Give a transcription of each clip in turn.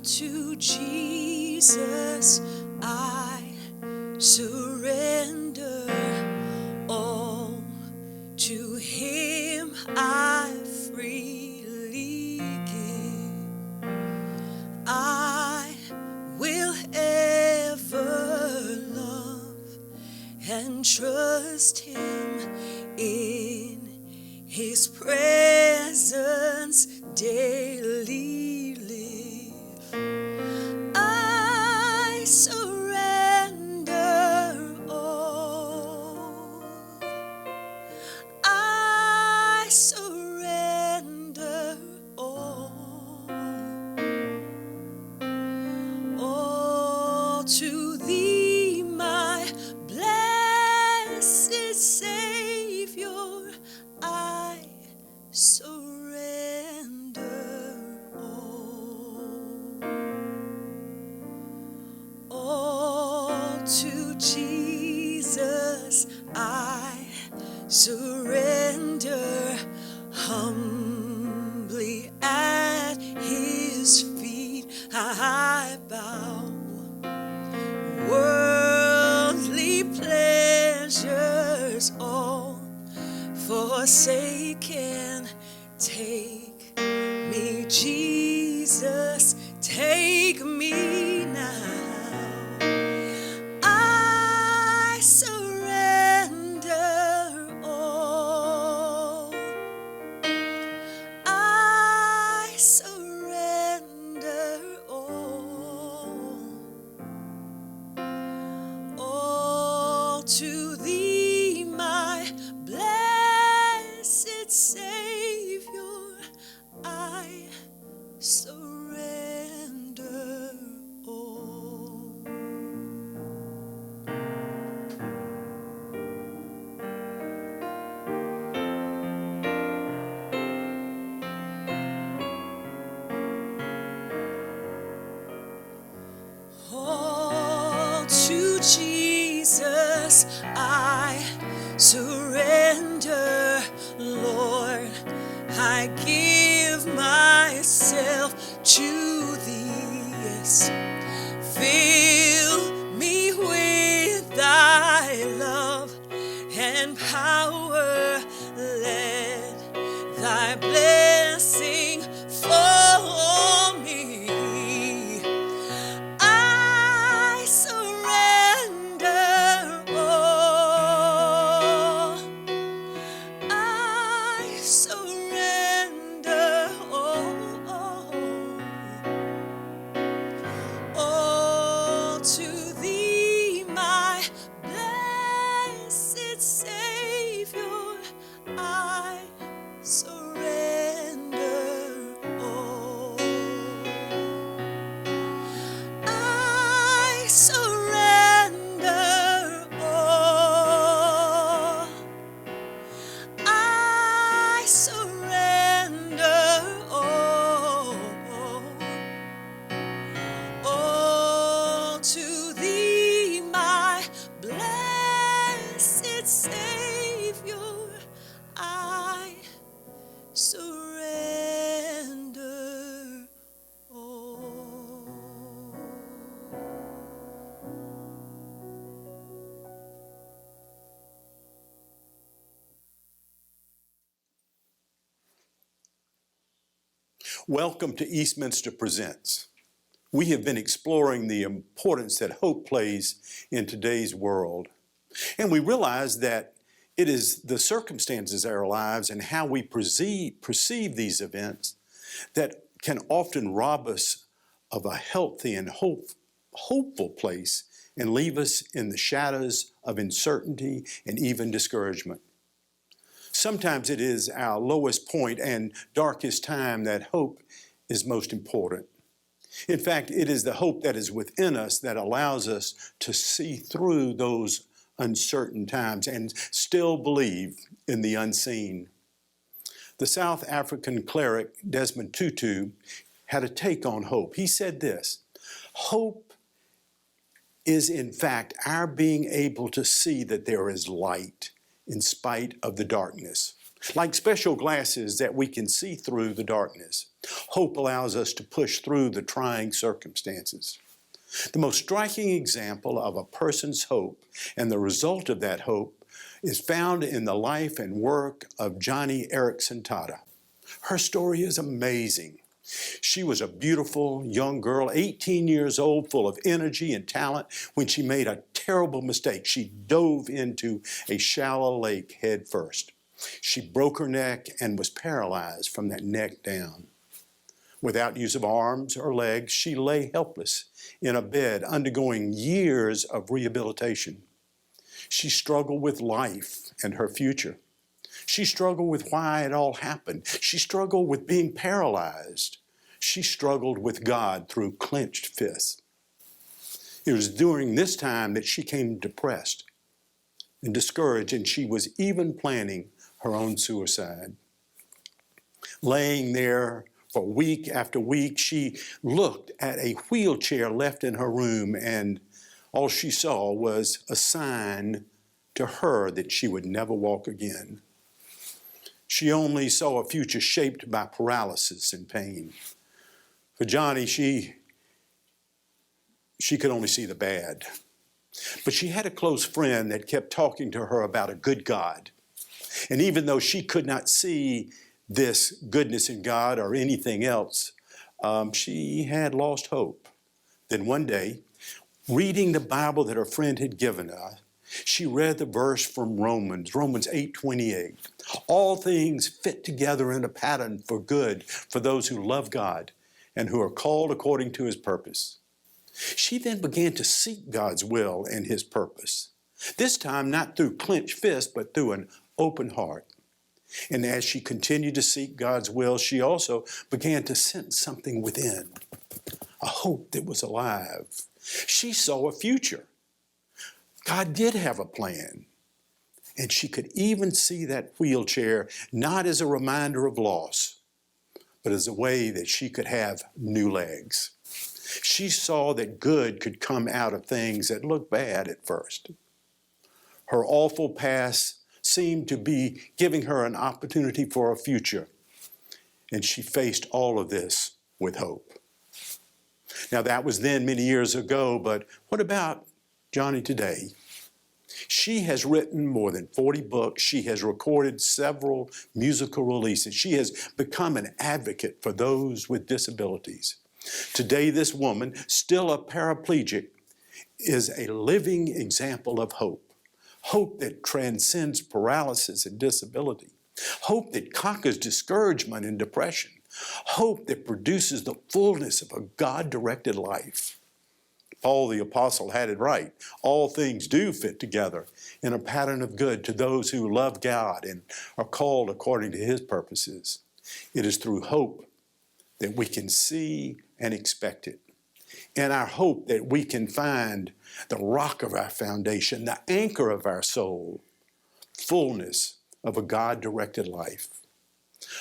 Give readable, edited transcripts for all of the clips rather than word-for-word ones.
to Jesus I surrender. All to Him I freely give. I will ever love and trust Him, in His presence daily live. I surrender all. I surrender all to Thee, my blessed Savior. I surrender all to Jesus I surrender. Humbly at His feet I bow. Worldly pleasures all forsaken, take me, Jesus, take me now. I surrender all. I surrender all to Thee, my blessed Savior. I surrender all. All to Jesus I surrender, Lord. I give myself to Thee, yes. Fill me with Thy love and power. Let Thy blessing fall on me. I surrender all. I surrender all to Thee, my blessed Savior. I surrender all. I surrender all. I surrender all to Thee, my blessed Savior. I surrender all. Welcome to Eastminster Presents. We have been exploring the importance that hope plays in today's world. And we realize that it is the circumstances of our lives and how we perceive these events that can often rob us of a healthy and hopeful place and leave us in the shadows of uncertainty and even discouragement. Sometimes it is our lowest point and darkest time that hope is most important. In fact, it is the hope that is within us that allows us to see through those uncertain times and still believe in the unseen. The South African cleric Desmond Tutu had a take on hope. He said this: hope is in fact our being able to see that there is light in spite of the darkness. Like special glasses that we can see through the darkness, hope allows us to push through the trying circumstances. The most striking example of a person's hope and the result of that hope is found in the life and work of Johnny Erickson Tata. Her story is amazing. She was a beautiful young girl, 18 years old, full of energy and talent, when she made a terrible mistake. She dove into a shallow lake head first. She broke her neck and was paralyzed from that neck down. Without use of arms or legs, she lay helpless in a bed, undergoing years of rehabilitation. She struggled with life and her future. She struggled with why it all happened. She struggled with being paralyzed. She struggled with God through clenched fists. It was during this time that she became depressed and discouraged, and she was even planning her own suicide. Laying there for week after week, she looked at a wheelchair left in her room, and all she saw was a sign to her that she would never walk again. She only saw a future shaped by paralysis and pain. For Johnny, she could only see the bad. But she had a close friend that kept talking to her about a good God. And even though she could not see this goodness in God or anything else, she had lost hope. Then one day, reading the Bible that her friend had given her, she read the verse from Romans 8:28. All things fit together in a pattern for good for those who love God and who are called according to his purpose. She then began to seek God's will and his purpose. This time not through clenched fists, but through an open heart. And as she continued to seek God's will, she also began to sense something within, a hope that was alive. She saw a future. God did have a plan. And she could even see that wheelchair not as a reminder of loss, but as a way that she could have new legs. She saw that good could come out of things that looked bad at first. Her awful past seemed to be giving her an opportunity for a future, and she faced all of this with hope. Now, that was then many years ago, but what about Johnny today? She has written more than 40 books. She has recorded several musical releases. She has become an advocate for those with disabilities. Today, this woman, still a paraplegic, is a living example of hope. Hope that transcends paralysis and disability. Hope that conquers discouragement and depression. Hope that produces the fullness of a God-directed life. Paul the Apostle had it right. All things do fit together in a pattern of good to those who love God and are called according to his purposes. It is through hope that we can see and expect it. In our hope that we can find the rock of our foundation, the anchor of our soul, fullness of a God-directed life.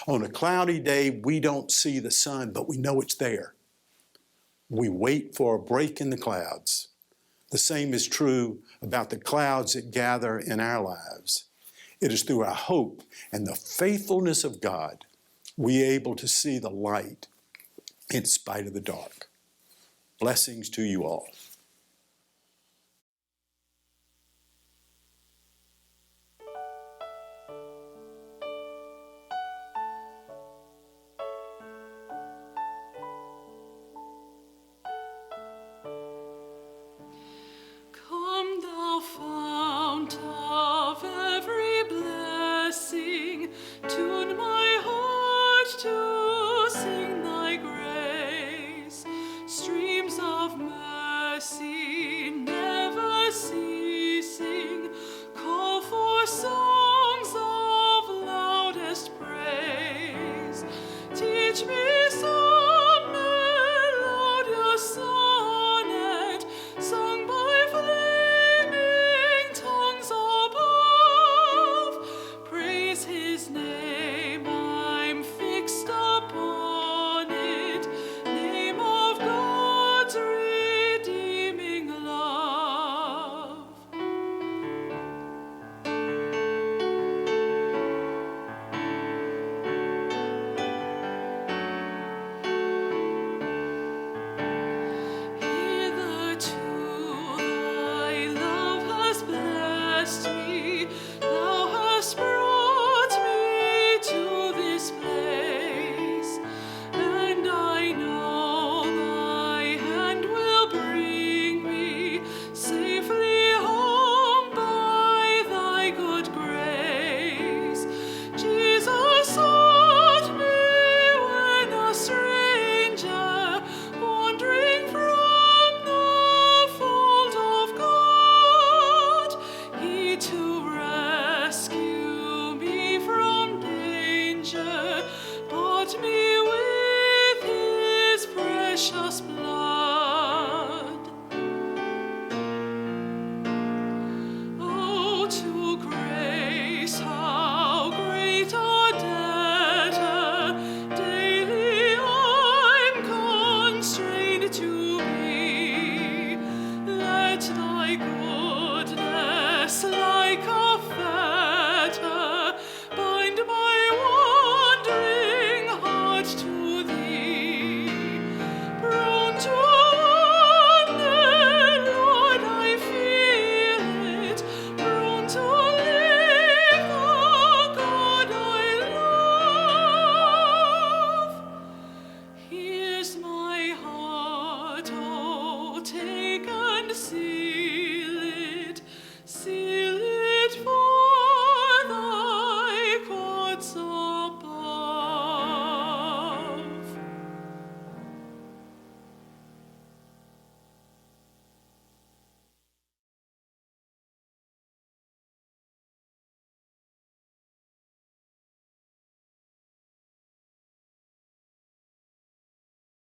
On a cloudy day, we don't see the sun, but we know it's there. We wait for a break in the clouds. The same is true about the clouds that gather in our lives. It is through our hope and the faithfulness of God we are able to see the light in spite of the dark. Blessings to you all.